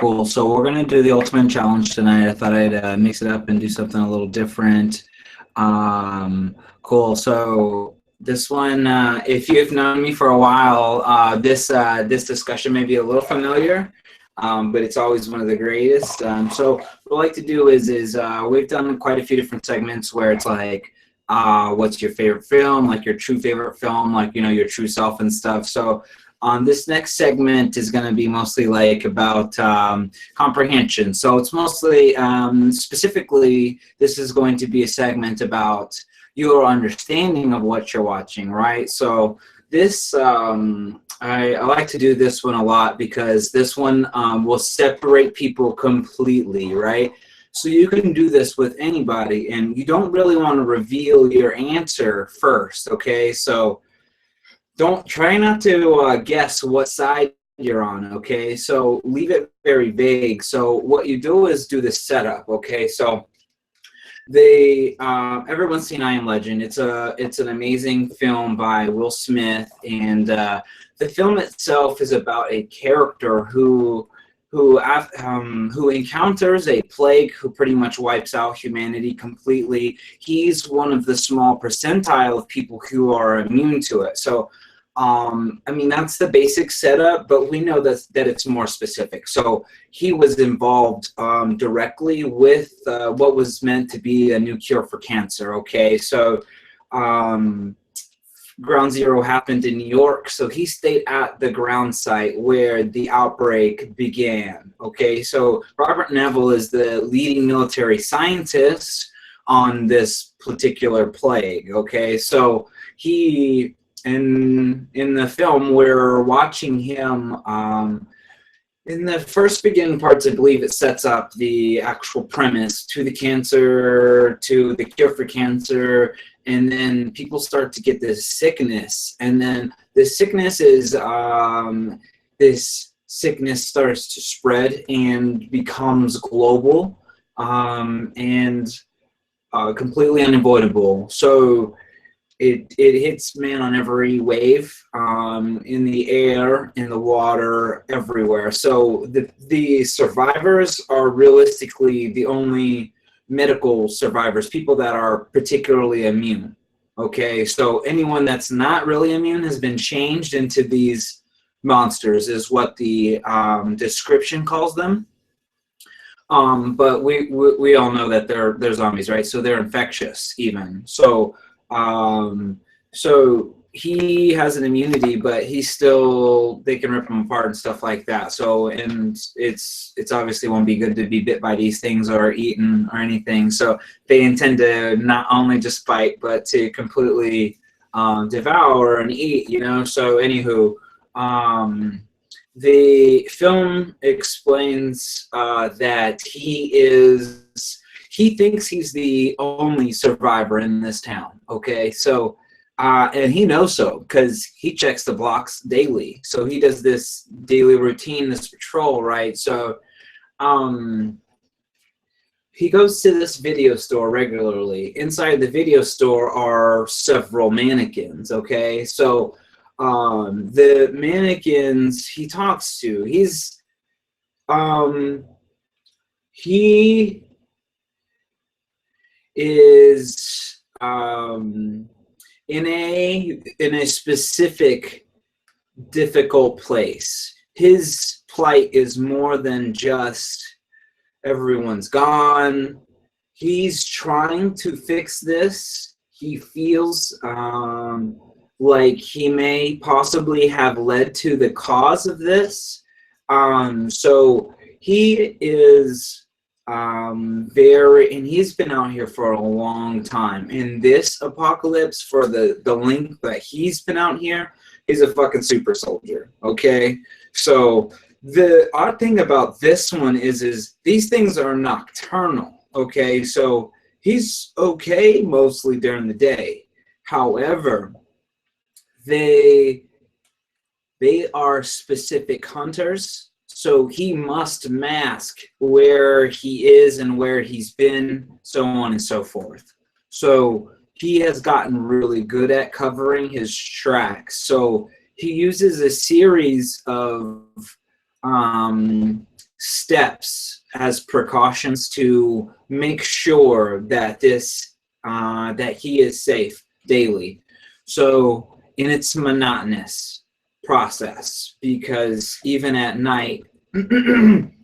cool. So we're gonna do the ultimate challenge tonight. I thought I'd mix it up and do something a little different. Cool. So this one, if you've known me for a while, this discussion may be a little familiar, but it's always one of the greatest. So what I like to do is we've done quite a few different segments where it's like, what's your favorite film, like your true favorite film, like, you know, your true self and stuff. So this next segment is going to be mostly like about comprehension. So it's mostly, specifically, this is going to be a segment about your understanding of what you're watching, right? So this, I like to do this one a lot because this one will separate people completely, right? So you can do this with anybody, and you don't really want to reveal your answer first, okay? So don't try not to guess what side you're on, okay? So leave it very vague. So what you do is do the setup, okay? So everyone's seen I Am Legend. It's an amazing film by Will Smith, and the film itself is about a character who encounters a plague who pretty much wipes out humanity completely. He's one of the small percentile of people who are immune to it. So, I mean, that's the basic setup, but we know that it's more specific. So he was involved directly with what was meant to be a new cure for cancer, okay? So Ground Zero happened in New York, so he stayed at the ground site where the outbreak began, okay? So Robert Neville is the leading military scientist on this particular plague, okay? So he, in the film, we're watching him, in the first beginning parts, I believe it sets up the actual premise to the cancer, to the cure for cancer, and then people start to get this sickness, and then this sickness is this sickness starts to spread and becomes global, and completely unavoidable. So it hits man on every wave, in the air, in the water, everywhere. So the survivors are realistically the only medical survivors, people that are particularly immune. Okay, so anyone that's not really immune has been changed into these monsters, is what the description calls them. But we all know that they're zombies, right? So they're infectious even. So so he has an immunity, but he's still, they can rip him apart and stuff like that. So, and it's obviously won't be good to be bit by these things or eaten or anything. So they intend to not only just bite, but to completely devour and eat, you know? So anywho, the film explains that he thinks he's the only survivor in this town, okay? So, and he knows so because he checks the blocks daily. So he does this daily routine, this patrol, right? So he goes to this video store regularly. Inside the video store are several mannequins, okay? So the mannequins he talks to, he is in a specific difficult place. His plight is more than just everyone's gone. He's trying to fix this. He feels like he may possibly have led to the cause of this. So he is and he's been out here for a long time. In this apocalypse, for the length that he's been out here, he's a fucking super soldier, okay? So the odd thing about this one is these things are nocturnal, okay? So he's okay mostly during the day. However, they are specific hunters. So he must mask where he is and where he's been, so on and so forth. So he has gotten really good at covering his tracks. So he uses a series of steps as precautions to make sure that that he is safe daily. So, and it's monotonous process, because even at night,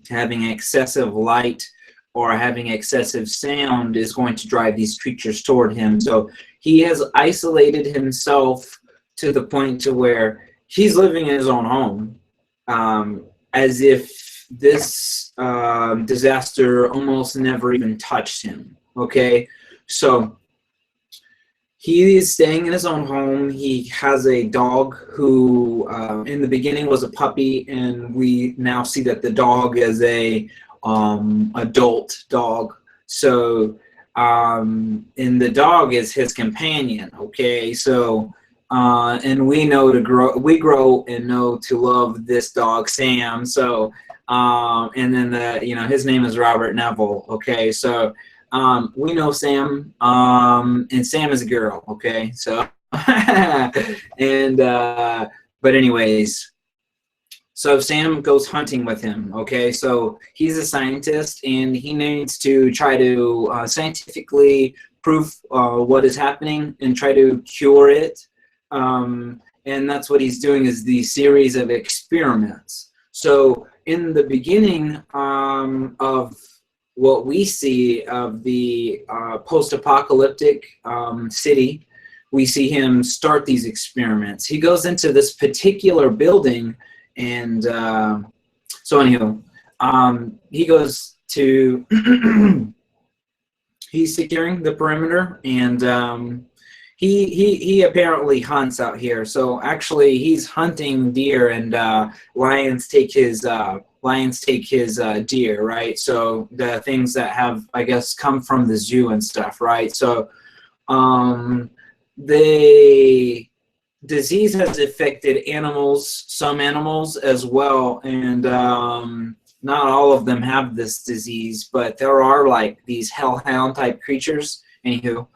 having excessive light or having excessive sound is going to drive these creatures toward him. So he has isolated himself to the point to where he's living in his own home, as if this disaster almost never even touched him. Okay, so he is staying in his own home. He has a dog who in the beginning was a puppy, and we now see that the dog is a adult dog. So and the dog is his companion. Okay, so and we grow and know to love this dog, Sam. So and then his name is Robert Neville. Okay, so we know Sam, and Sam is a girl. Okay, so and but anyways, so Sam goes hunting with him. Okay, so he's a scientist, and he needs to try to scientifically prove what is happening and try to cure it. And that's what he's doing, is the series of experiments. So in the beginning of what we see of the post-apocalyptic city, we see him start these experiments. He goes into this particular building, and so anywho, he goes to he's securing the perimeter, and he apparently hunts out here. So actually, he's hunting deer, and lions take his deer, right? So the things that have, I guess, come from the zoo and stuff, right? So the disease has affected animals, some animals as well, and not all of them have this disease, but there are like these hellhound type creatures. Anywho,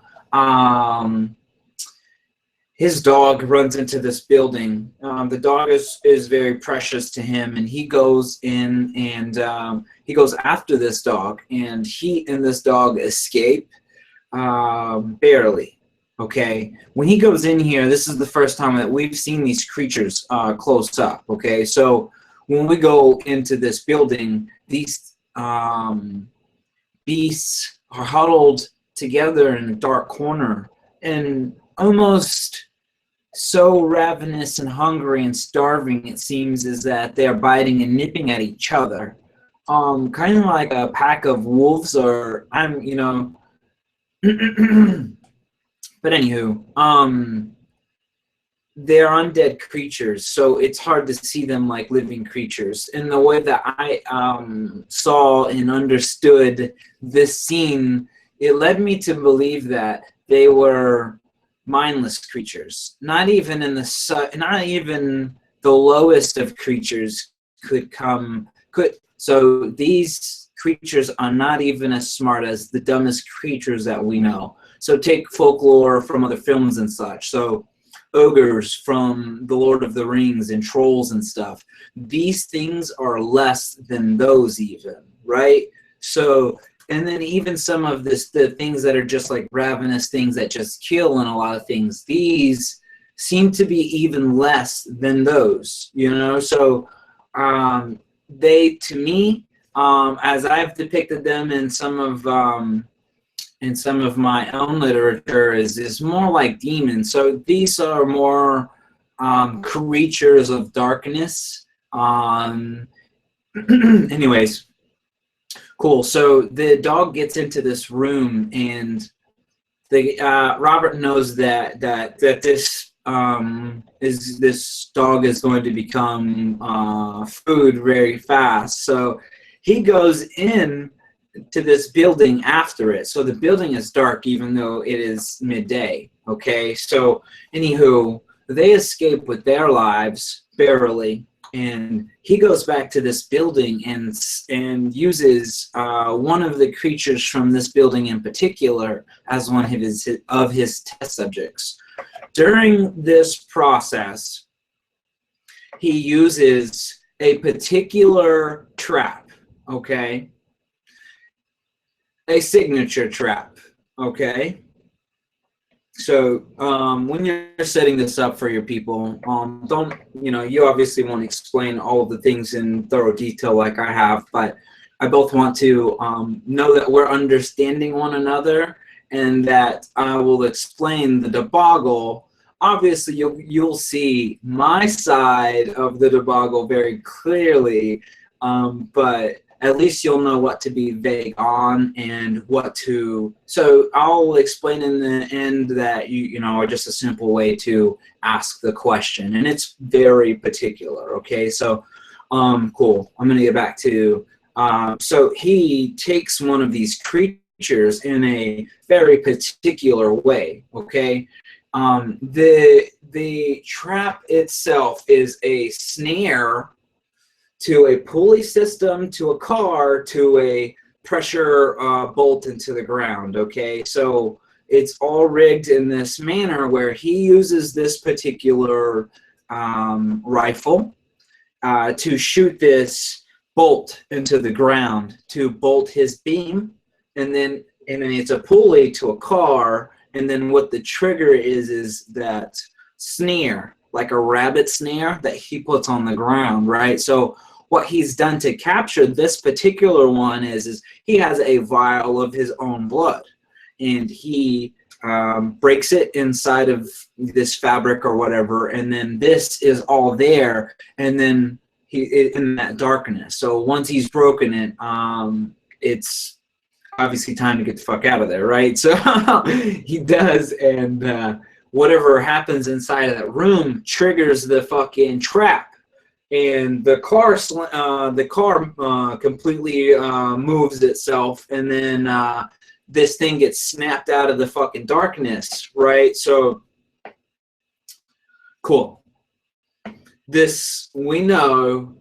his dog runs into this building. The dog is very precious to him, and he goes in, and he goes after this dog, and he and this dog escape barely. Okay, when he goes in here, this is the first time that we've seen these creatures close up. Okay, so when we go into this building, these beasts are huddled together in a dark corner, and almost so ravenous and hungry and starving, it seems, is that they're biting and nipping at each other, kind of like a pack of wolves, or but anywho, they're undead creatures, so it's hard to see them like living creatures. In the way that I saw and understood this scene, it led me to believe that they were mindless creatures. Not even the lowest of creatures could. So these creatures are not even as smart as the dumbest creatures that we know. So take folklore from other films and such. So ogres from The Lord of the Rings and trolls and stuff. These things are less than those even, right? So, and then even some of the things that are just like ravenous things that just kill and a lot of things, these seem to be even less than those, So they, to me, as I've depicted them in some of my own literature, is more like demons. So these are more creatures of darkness. Anyways, cool. So the dog gets into this room, and Robert knows that this dog is going to become food very fast. So he goes in to this building after it. So the building is dark even though it is midday. Okay, so anywho, they escape with their lives barely, and he goes back to this building and uses one of the creatures from this building in particular as one of his test subjects. During this process, he uses a particular trap. okay? A signature trap, okay? So when you're setting this up for your people, don't, you obviously won't explain all of the things in thorough detail like I have, but I both want to know that we're understanding one another, and that I will explain the debacle. Obviously, you'll see my side of the debacle very clearly, but at least you'll know what to be vague on and what to. So I'll explain in the end that you know just a simple way to ask the question, and it's very particular. Okay, so cool. I'm gonna get back to. So he takes one of these creatures in a very particular way. Okay, the trap itself is a snare to a pulley system, to a car, to a pressure bolt into the ground, okay? So it's all rigged in this manner where he uses this particular rifle to shoot this bolt into the ground, to bolt his beam, and then it's a pulley to a car, and then what the trigger is that snare, like a rabbit snare that he puts on the ground, right? So what he's done to capture this particular one is he has a vial of his own blood, and he breaks it inside of this fabric or whatever, and then this is all there, and then in that darkness. So once he's broken it, it's obviously time to get the fuck out of there, right? So he does, and whatever happens inside of that room triggers the fucking trap. And the car completely moves itself, and then this thing gets snapped out of the fucking darkness, right? So cool. This we know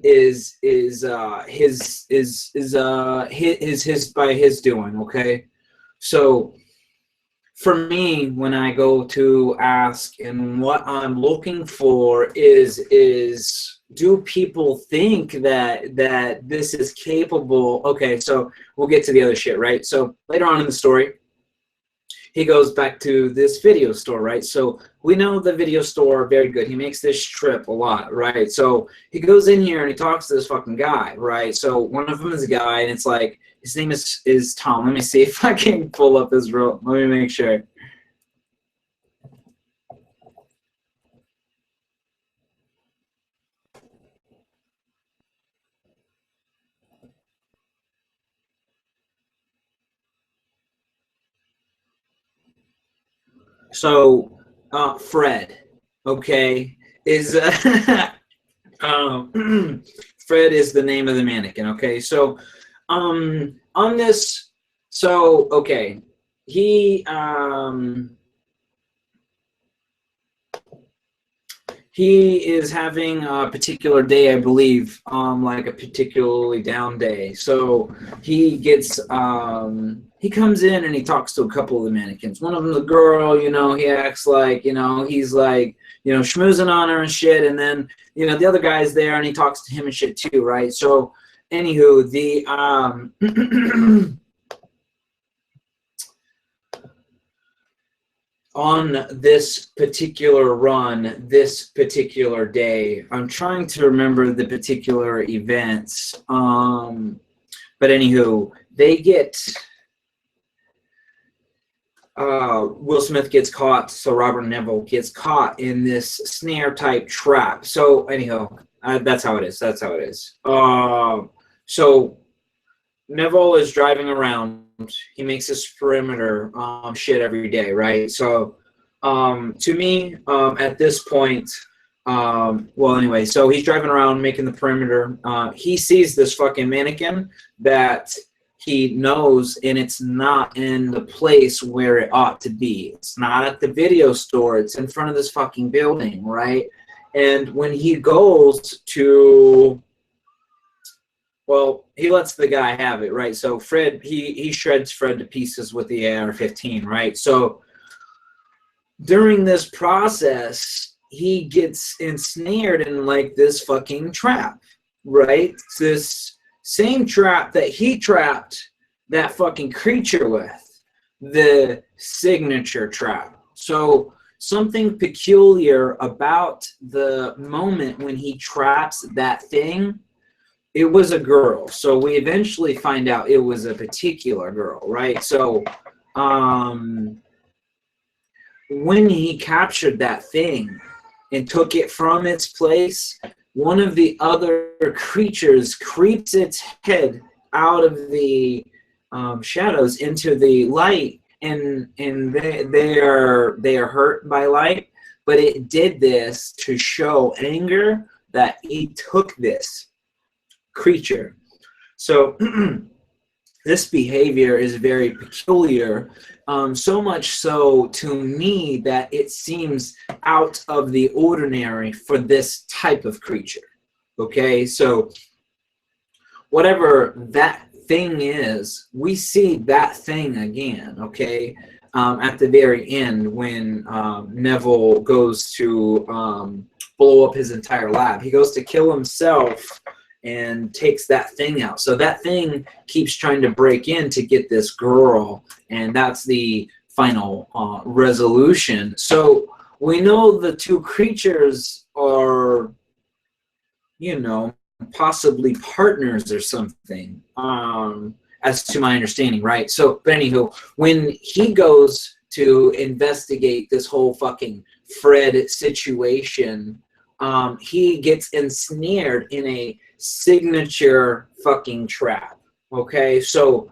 is his by his doing, okay? So for me, when I go to ask, and what I'm looking for is do people think that this is capable? Okay, so we'll get to the other shit, right? So later on in the story, he goes back to this video store, right? So we know the video store very good. He makes this trip a lot, right? So he goes in here and he talks to this fucking guy, right? So one of them is a guy, and it's like, his name is Tom. Let me see if I can pull up his real. Let me make sure. So Fred, okay, is Fred is the name of the mannequin. Okay, so on this, so okay, he is having a particular day, I believe, like a particularly down day. So he gets, he comes in and he talks to a couple of the mannequins. One of them's a girl, you know, he acts like, you know, he's like, you know, schmoozing on her and shit. And then, you know, the other guy's there and he talks to him and shit too, right? So, anywho, the, on this particular run, this particular day, I'm trying to remember the particular events. But anywho, they get, Will Smith gets caught, so Robert Neville gets caught in this snare type trap. So anyhow, that's how it is. That's how it is. So Neville is driving around. He makes this perimeter shit every day, right? So to me, at this point, well, anyway, so he's driving around making the perimeter. He sees this fucking mannequin that he knows, and it's not in the place where it ought to be. It's not at the video store. It's in front of this fucking building, right? And when he goes to, well, he lets the guy have it, right? So Fred, he shreds Fred to pieces with the AR-15, right? So during this process, he gets ensnared in like this fucking trap, right? This Same trap that he trapped that fucking creature with, the signature trap. So something peculiar about the moment when he traps that thing, it was a girl. So we eventually find out it was a particular girl, right? So when he captured that thing and took it from its place, one of the other creatures creeps its head out of the shadows into the light, and they are hurt by light, but it did this to show anger that he took this creature. So this behavior is very peculiar, so much so to me that it seems out of the ordinary for this type of creature. Okay, so whatever that thing is, we see that thing again, okay, at the very end when Neville goes to blow up his entire lab. He goes to kill himself and takes that thing out. So that thing keeps trying to break in to get this girl, and that's the final resolution. So we know the two creatures are, you know, possibly partners or something, as to my understanding, right? So, but anywho, when he goes to investigate this whole fucking Fred situation, he gets ensnared in a signature fucking trap. Okay, so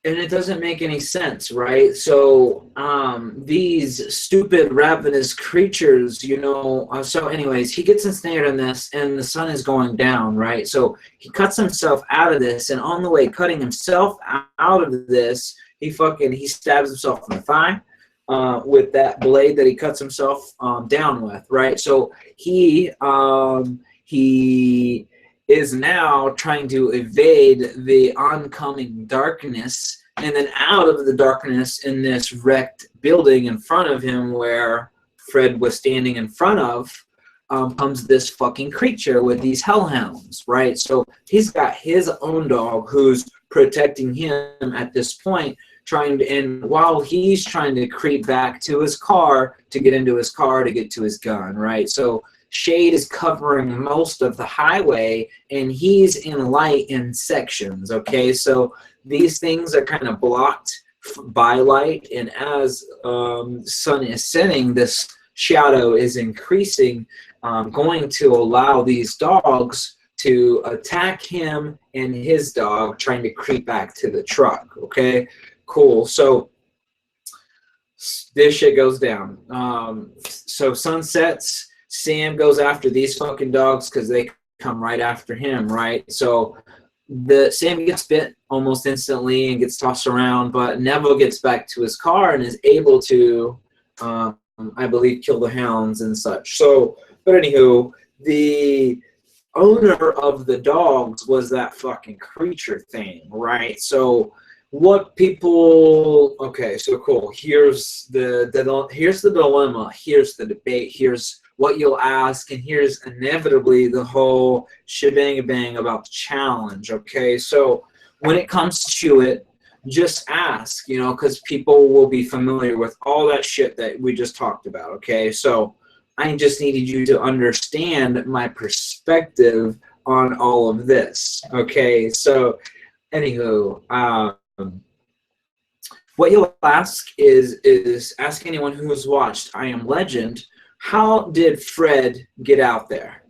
and it doesn't make any sense, right? So these stupid ravenous creatures, you know, so anyways, he gets ensnared in this, and the sun is going down, right? So he cuts himself out of this, and on the way cutting himself out of this, he stabs himself in the thigh with that blade that he cuts himself down with, right? So he is now trying to evade the oncoming darkness, and then out of the darkness in this wrecked building in front of him where Fred was standing in front of, comes this fucking creature with these hellhounds, right? So he's got his own dog who's protecting him at this point, and while he's trying to creep back to his car to get into his car to get to his gun, right? So shade is covering most of the highway, and he's in light in sections, okay? So these things are kind of blocked by light, and as sun is setting, this shadow is increasing, going to allow these dogs to attack him and his dog trying to creep back to the truck, okay? Cool. So this shit goes down. So sun sets, Sam goes after these fucking dogs because they come right after him, right? So Sam gets bit almost instantly and gets tossed around, but Neville gets back to his car and is able to, I believe, kill the hounds and such. So, but anywho, the owner of the dogs was that fucking creature thing, right? So what people, okay, so cool. Here's the dilemma. Here's the debate. Here's what you'll ask, and here's inevitably the whole shebang-a-bang about the challenge, okay? So when it comes to it, just ask, you know, because people will be familiar with all that shit that we just talked about, okay? So I just needed you to understand my perspective on all of this, okay? So anywho, what you'll ask is ask anyone who has watched I Am Legend, how did Fred get out there?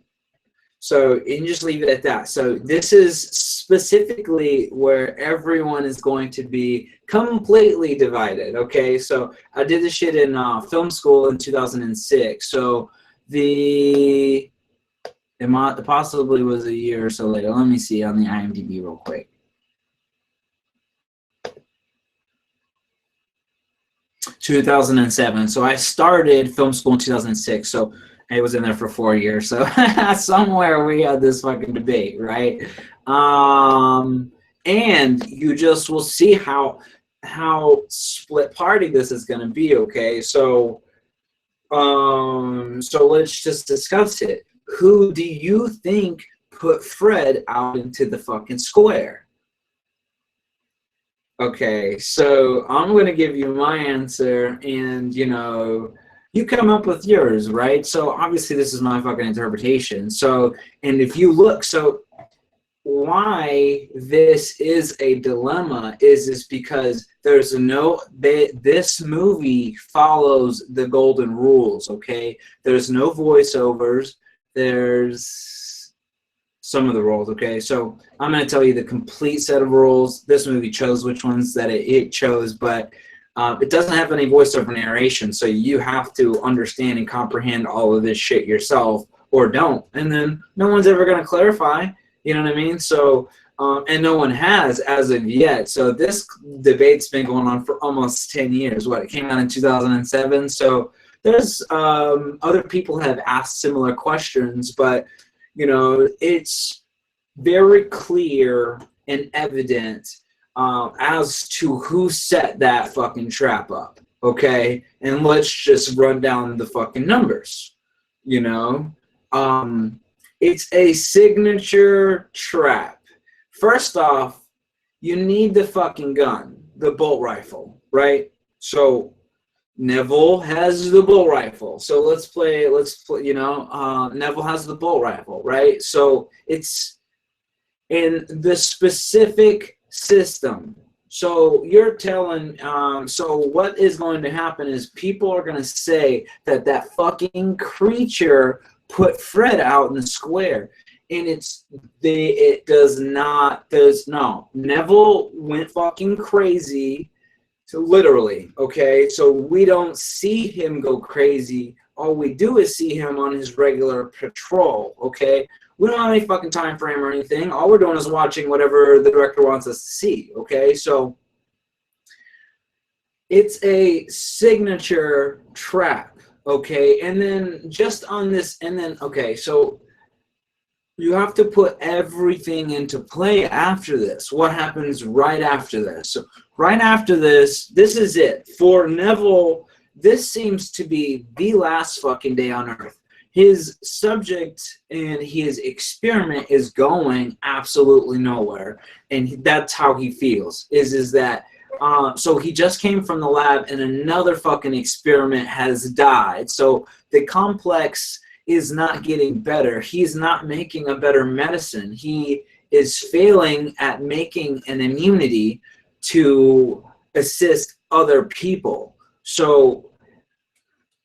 So you can just leave it at that. So this is specifically where everyone is going to be completely divided, okay? So I did this shit in film school in 2006. So it possibly was a year or so later. Let me see on the IMDb real quick. 2007. So I started film school in 2006. So I was in there for 4 years. So somewhere we had this fucking debate, right? And you just will see how split party this is going to be, okay? So So let's just discuss it. Who do you think put Fred out into the fucking square? Okay, so I'm going to give you my answer, and, you know, you come up with yours, right? So obviously this is my fucking interpretation. So, and if you look, so why this is a dilemma is because there's no, this movie follows the golden rules, okay? There's no voiceovers. There's some of the rules, okay? So I'm going to tell you the complete set of rules. This movie chose which ones that it chose, but it doesn't have any voiceover narration, so you have to understand and comprehend all of this shit yourself, or don't. And then no one's ever going to clarify, you know what I mean? So, and no one has as of yet. So this debate's been going on for almost 10 years. What, it came out in 2007? So there's other people have asked similar questions, but, you know, it's very clear and evident as to who set that fucking trap up, okay? And let's just run down the fucking numbers, you know? It's a signature trap. First off, you need the fucking gun, the bolt rifle, right? So Neville has the bolt rifle. So let's play, you know, Neville has the bolt rifle, right? So it's in the specific system. So you're telling, so what is going to happen is people are going to say that that fucking creature put Fred out in the square. And it does not, no. Neville went fucking crazy, so literally, okay? So we don't see him go crazy. All we do is see him on his regular patrol, okay? We don't have any fucking time frame or anything. All we're doing is watching whatever the director wants us to see, okay? So it's a signature trap, okay? And then just on this, and then, okay, so you have to put everything into play after this. What happens right after this? So right after this, this is it. For Neville, this seems to be the last fucking day on Earth. His subject and his experiment is going absolutely nowhere. And that's how he feels, is that, so he just came from the lab and another fucking experiment has died. So the complex is not getting better. He's not making a better medicine. He is failing at making an immunity to assist other people. So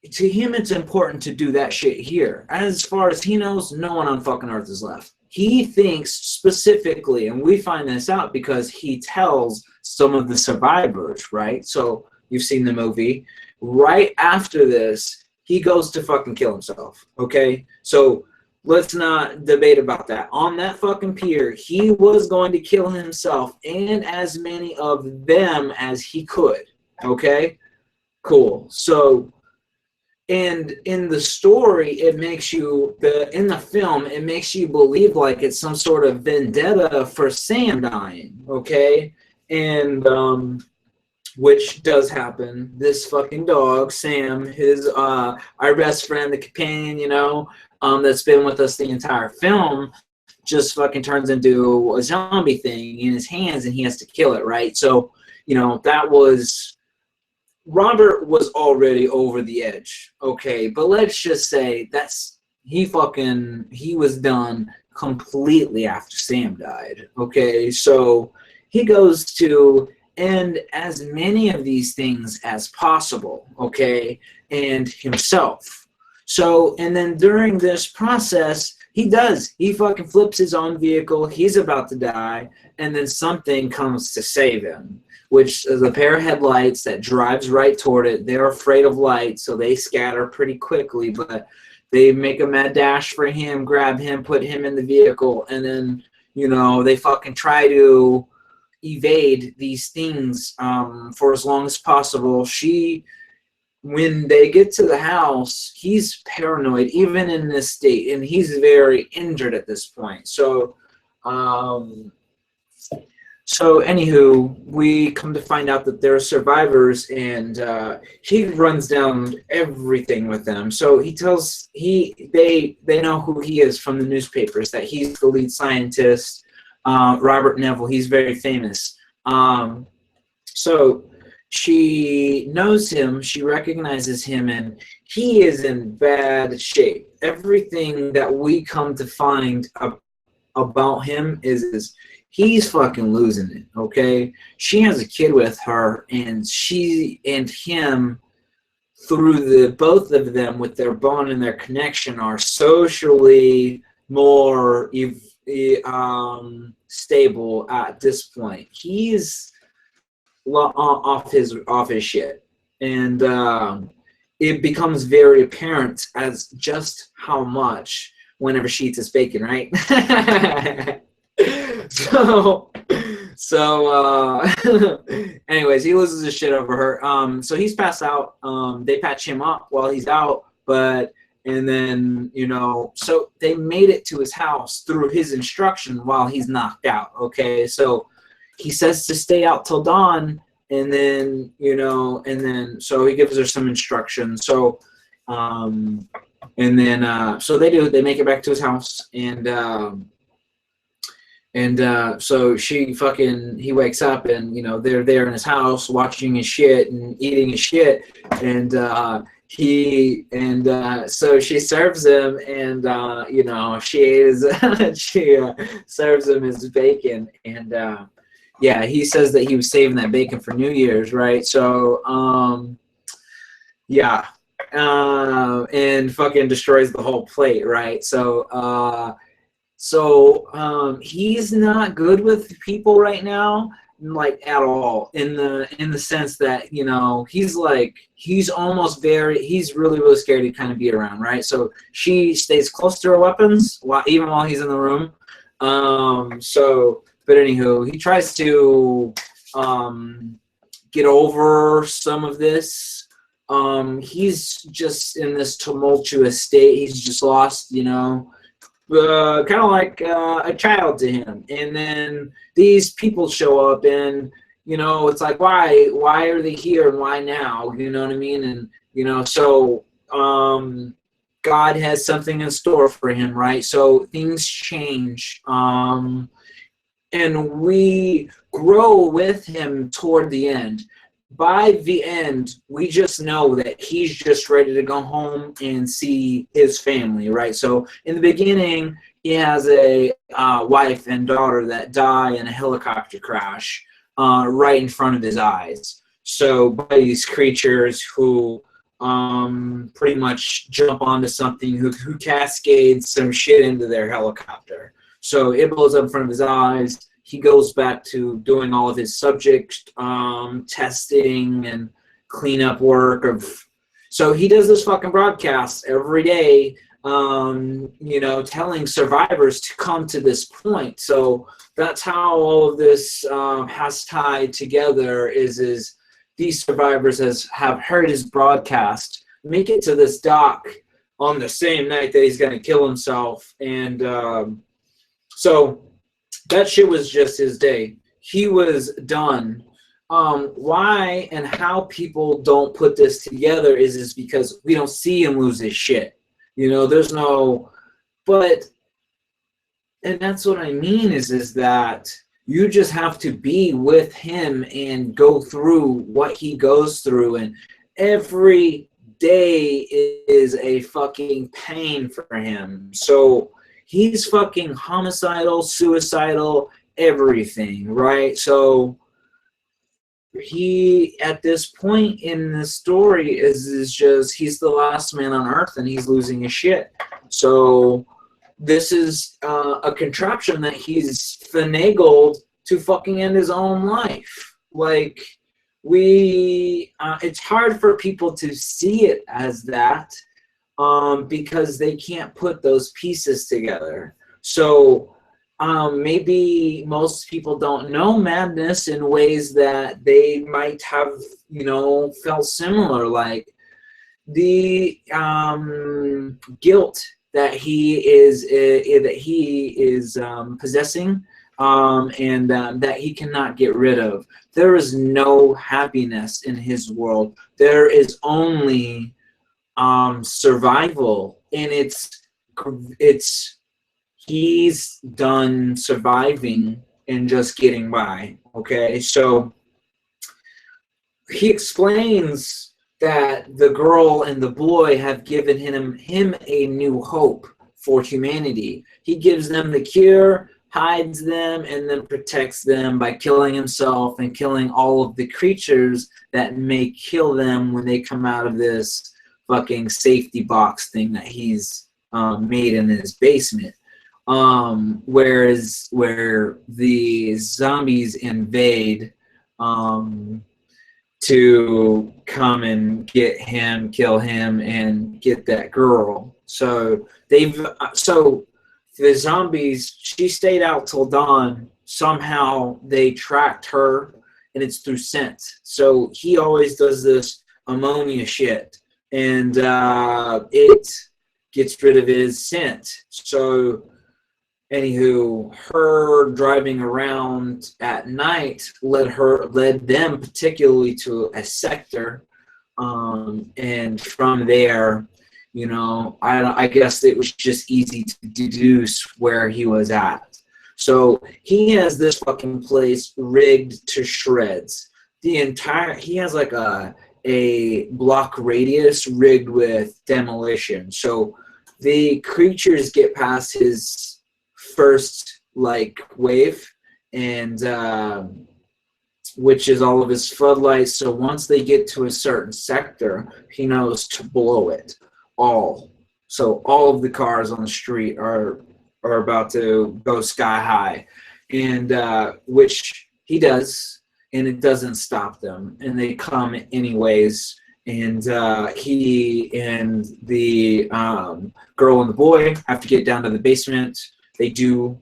to him, it's important to do that shit here. As far as he knows, no one on fucking Earth is left. He thinks specifically, and we find this out because he tells some of the survivors, right? So you've seen the movie. Right after this, he goes to fucking kill himself, okay? So let's not debate about that. On that fucking pier, he was going to kill himself and as many of them as he could, okay? Cool. So, and in the story, it makes you, in the film, it makes you believe like it's some sort of vendetta for Sam dying, okay? And, which does happen. This fucking dog, Sam, his our best friend, the companion, you know, that's been with us the entire film, just fucking turns into a zombie thing in his hands, and he has to kill it, right? So, you know, that was, Robert was already over the edge, okay? But let's just say he was done completely after Sam died, okay? So he goes to end as many of these things as possible, okay, and himself. So, and then during this process, he fucking flips his own vehicle, he's about to die, and then something comes to save him, which is a pair of headlights that drives right toward it. They're afraid of light, so they scatter pretty quickly, but they make a mad dash for him, grab him, put him in the vehicle, and then, you know, they fucking try to evade these things for as long as possible. When they get to the house, he's paranoid, even in this state, and he's very injured at this point. So So, anywho, we come to find out that they're survivors, and he runs down everything with them. So they know who he is from the newspapers. That he's the lead scientist, Robert Neville. He's very famous. So she knows him. She recognizes him, and he is in bad shape. Everything that we come to find about him is he's fucking losing it, okay? She has a kid with her, and she and him, through the both of them with their bond and their connection, are socially more stable at this point. He's off his shit, and it becomes very apparent as just how much whenever she eats his bacon, right? so anyways, he loses his shit over her. So he's passed out. They patch him up while he's out, and then, so they made it to his house through his instruction while he's knocked out. Okay, so he says to stay out till dawn, and then so he gives her some instructions. So so they make it back to his house, and so he wakes up, and they're there in his house watching his shit and eating his shit, and so she serves him, and she serves him his bacon, and he says that he was saving that bacon for New Year's, right? So and fucking destroys the whole plate, right? So he's not good with people right now, like at all, in the sense that he's really, really scary to kind of be around, right? So she stays close to her weapons even while he's in the room. But anywho, he tries to get over some of this. He's just in this tumultuous state. He's just lost, kind of like a child to him. And then these people show up, and it's like, why are they here, and why now? You know what I mean? And so God has something in store for him, right? So things change, and we grow with him toward the end. By the end, we just know that he's just ready to go home and see his family, right? So in the beginning, he has a wife and daughter that die in a helicopter crash right in front of his eyes. So by these creatures who pretty much jump onto something, who cascade some shit into their helicopter. So it blows up in front of his eyes. He goes back to doing all of his subject testing and cleanup work. So he does this fucking broadcast every day, telling survivors to come to this point. So that's how all of this has tied together. Is these survivors have heard his broadcast, make it to this dock on the same night that he's going to kill himself, and so that shit was just his day. He was done. Why and how people don't put this together is because we don't see him lose his shit. There's no, and that's what I mean is that you just have to be with him and go through what he goes through, and every day is a fucking pain for him. So he's fucking homicidal, suicidal, everything, right? So he, at this point in the story, is just, he's the last man on earth, and he's losing his shit. So this is a contraption that he's finagled to fucking end his own life. Like, it's hard for people to see it as that, because they can't put those pieces together. So maybe most people don't know madness in ways that they might have, felt similar, like the guilt that he is possessing that he cannot get rid of. There is no happiness in his world. There is only survival, and it's he's done surviving and just getting by. Okay, so he explains that the girl and the boy have given him a new hope for humanity. He gives them the cure, hides them, and then protects them by killing himself and killing all of the creatures that may kill them when they come out of this fucking safety box thing that he's made in his basement. Whereas where the zombies invade to come and get him, kill him, and get that girl. So the zombies, she stayed out till dawn. Somehow they tracked her, and it's through scent. So he always does this ammonia shit, and it gets rid of his scent. So anywho, her driving around at night led them particularly to a sector, and from there, you know, I guess it was just easy to deduce where he was at. So he has this fucking place rigged to shreds. He has like a block radius rigged with demolition. So the creatures get past his first like wave, and which is all of his floodlights. So once they get to a certain sector, he knows to blow it all. So all of the cars on the street are about to go sky high, and which he does, and it doesn't stop them, and they come anyways. And he and the girl and the boy have to get down to the basement. They do.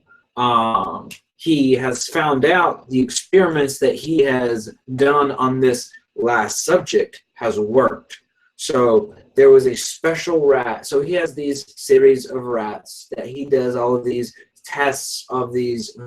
He has found out the experiments that he has done on this last subject has worked. So there was a special rat. So he has these series of rats that he does all of these tests of these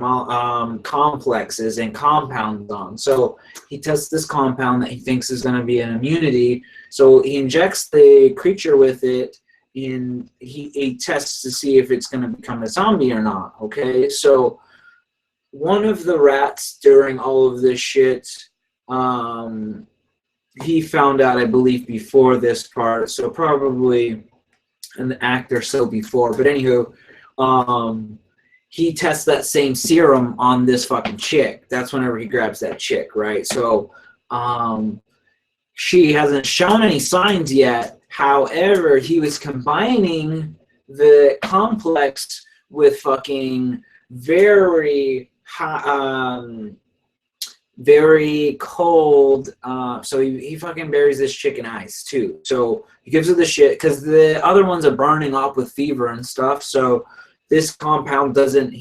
complexes and compounds on. So he tests this compound that he thinks is going to be an immunity. So he injects the creature with it, and he tests to see if it's going to become a zombie or not. Okay, so one of the rats during all of this shit, he found out, I believe, before this part, so probably an act or so before. But anywho, he tests that same serum on this fucking chick. That's whenever he grabs that chick, right? So she hasn't shown any signs yet. However, he was combining the complex with fucking very high, very cold. So he fucking buries this chick in ice too. So he gives her the shit because the other ones are burning up with fever and stuff. So this compound doesn't.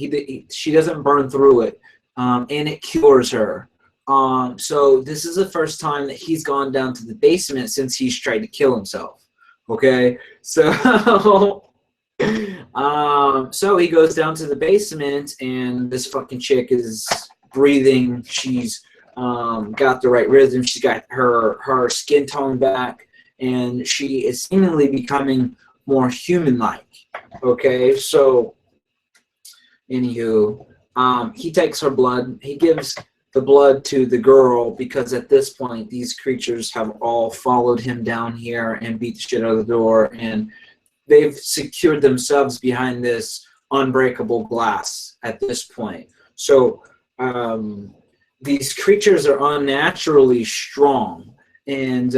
She doesn't burn through it, and it cures her. So this is the first time that he's gone down to the basement since he's tried to kill himself. Okay, so so he goes down to the basement, and this fucking chick is breathing. She's got the right rhythm. She's got her skin tone back, and she is seemingly becoming more human-like. Okay, so anywho, he takes her blood. He gives the blood to the girl because at this point these creatures have all followed him down here and beat the shit out of the door, and they've secured themselves behind this unbreakable glass at this point. So these creatures are unnaturally strong, and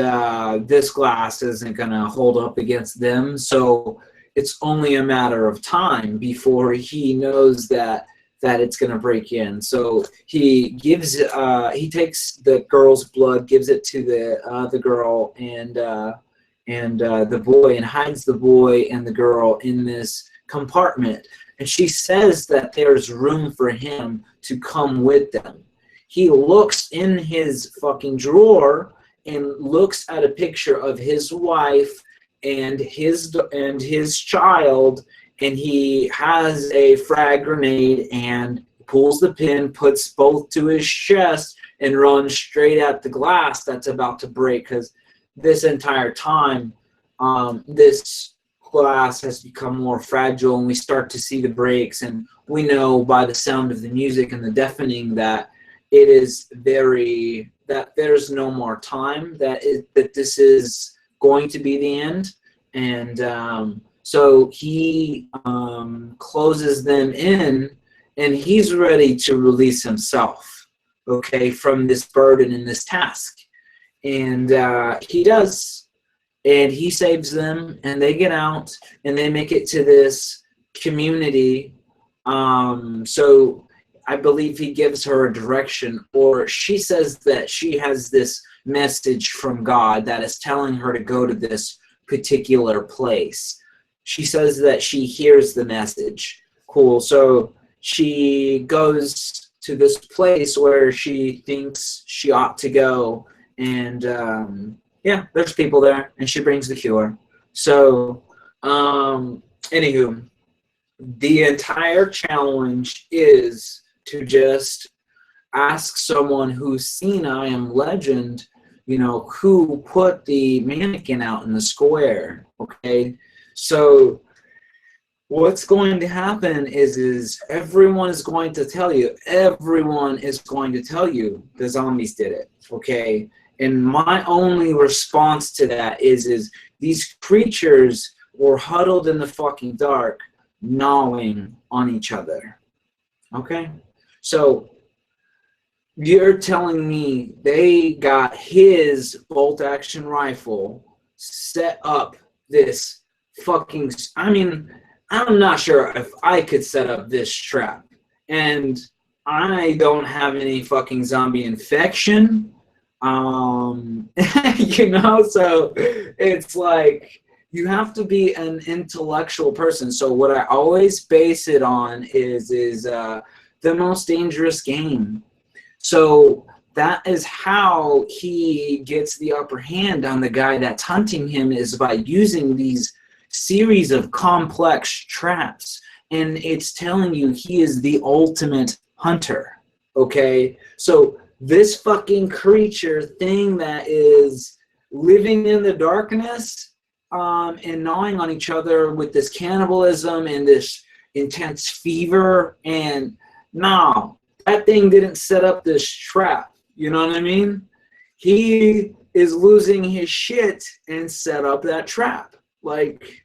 this glass isn't going to hold up against them. So it's only a matter of time before he knows that it's going to break in. So he gives, he takes the girl's blood, gives it to the girl and the boy, and hides the boy and the girl in this compartment. And she says that there's room for him to come with them. He looks in his fucking drawer and looks at a picture of his wife and his child, and he has a frag grenade and pulls the pin, puts both to his chest, and runs straight at the glass that's about to break, because this entire time, this glass has become more fragile, and we start to see the breaks, and we know by the sound of the music and the deafening that it is that there's no more time, that this is going to be the end. And so he closes them in, and he's ready to release himself, okay, from this burden and this task. And he does, and he saves them, and they get out, and they make it to this community. So I believe he gives her a direction, or she says that she has this message from God that is telling her to go to this particular place. She says that she hears the message. Cool. So she goes to this place where she thinks she ought to go, and yeah, there's people there, and she brings the cure. So anywho, the entire challenge is to just ask someone who's seen I Am Legend, you know, who put the mannequin out in the square, okay? So what's going to happen is everyone is going to tell you the zombies did it, okay? And my only response to that is these creatures were huddled in the fucking dark, gnawing on each other, okay? So you're telling me they got his bolt-action rifle, set up this fucking... I mean, I'm not sure if I could set up this trap. And I don't have any fucking zombie infection. You know, so it's like you have to be an intellectual person. So what I always base it on is the most dangerous game. So that is how he gets the upper hand on the guy that's hunting him, is by using these series of complex traps. And it's telling you he is the ultimate hunter, okay? So this fucking creature thing that is living in the darkness and gnawing on each other with this cannibalism and this intense fever, and no, that thing didn't set up this trap. You know what I mean? He is losing his shit and set up that trap. Like,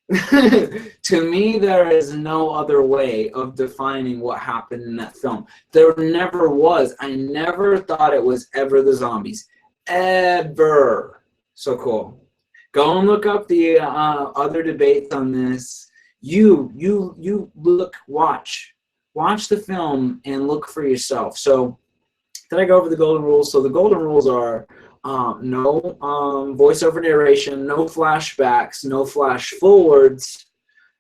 to me, there is no other way of defining what happened in that film. There never was. I never thought it was ever the zombies. Ever. So cool. Go and look up the other debates on this. You look, watch the film and look for yourself. So did I go over the golden rules? So the golden rules are no voiceover narration, no flashbacks, no flash forwards,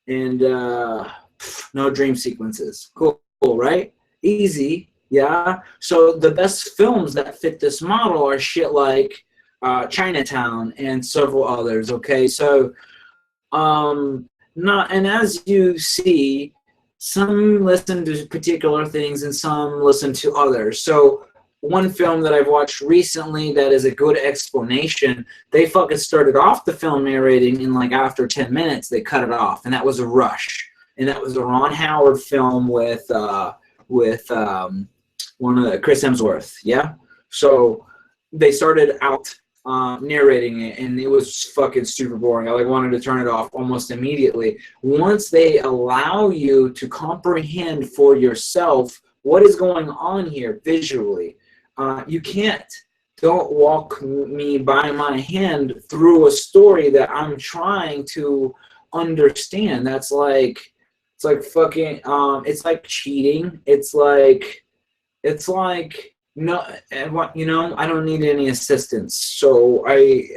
and no dream sequences. Cool, right? Easy, yeah? So the best films that fit this model are shit like Chinatown and several others, okay? So, and as you see, some listen to particular things and some listen to others. So one film that I've watched recently that is a good explanation, they fucking started off the film narrating, and like after 10 minutes they cut it off, and that was a Rush, and that was a Ron Howard film with one of Chris Hemsworth, yeah? So they started out narrating it, and it was fucking super boring. I like wanted to turn it off almost immediately. Once they allow you to comprehend for yourself what is going on here visually, you don't walk me by my hand through a story that I'm trying to understand. That's like, it's like fucking, it's like cheating. It's like, no, you know, I don't need any assistance. So I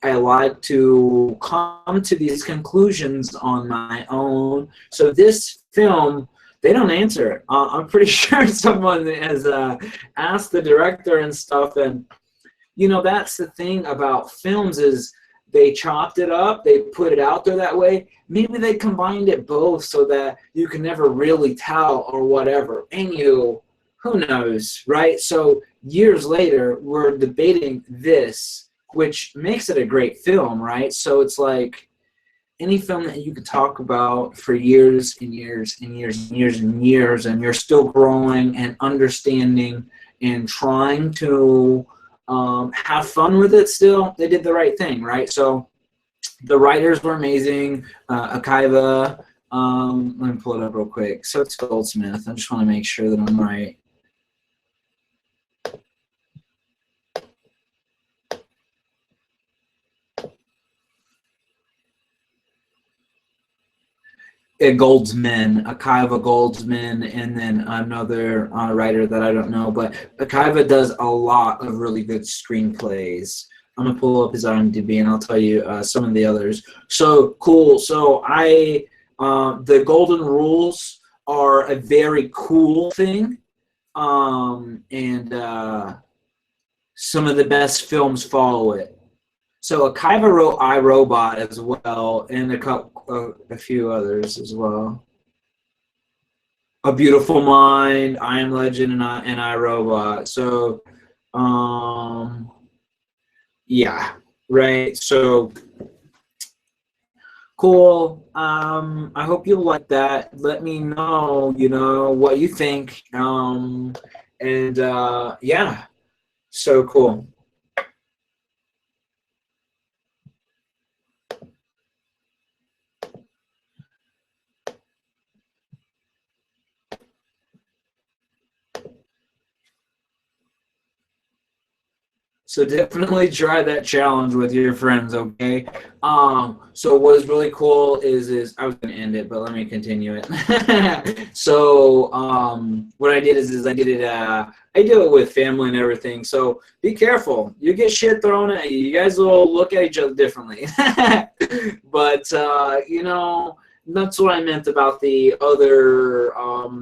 like to come to these conclusions on my own. So this film, they don't answer it. I'm pretty sure someone has asked the director and stuff. And, you know, that's the thing about films, is they chopped it up, they put it out there that way. Maybe they combined it both so that you can never really tell or whatever. And who knows, right? So years later, we're debating this, which makes it a great film, right? So it's like any film that you could talk about for years and years and years and years and years, and you're still growing and understanding and trying to have fun with it still, they did the right thing, right? So the writers were amazing. Akiva, let me pull it up real quick. So it's Goldsmith. I just want to make sure that I'm right. Goldsman, Akiva Goldsman, and then another writer that I don't know. But Akiva does a lot of really good screenplays. I'm gonna pull up his IMDb and I'll tell you some of the others. So cool. So the Golden Rules are a very cool thing, and some of the best films follow it. So Akiva wrote I, Robot as well, and a few others as well. A Beautiful Mind, I Am Legend, and I, Robot. So, yeah, right. So cool. I hope you like that. Let me know, what you think. Yeah, so cool. So definitely try that challenge with your friends, okay? So what is really cool is I was gonna end it, but let me continue it. So what I did is I did it. I do it with family and everything. So be careful. You get shit thrown at you. You guys will look at each other differently. But that's what I meant about the other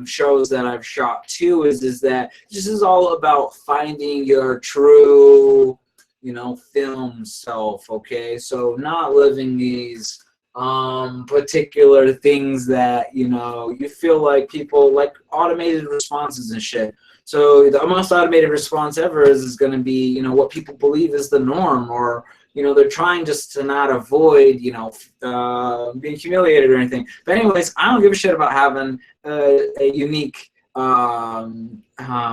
shows that I've shot too, is that this is all about finding your true, film self, okay? So not living these particular things that, you feel like people like automated responses and shit. So the most automated response ever is going to be, what people believe is the norm, or they're trying just to not avoid, being humiliated or anything. But anyways, I don't give a shit about having a unique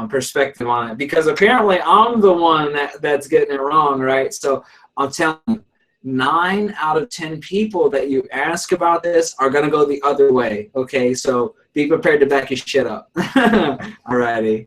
perspective on it, because apparently I'm the one that's getting it wrong, right? So I'm telling you, 9 out of 10 people that you ask about this are going to go the other way, okay? So be prepared to back your shit up. Alrighty.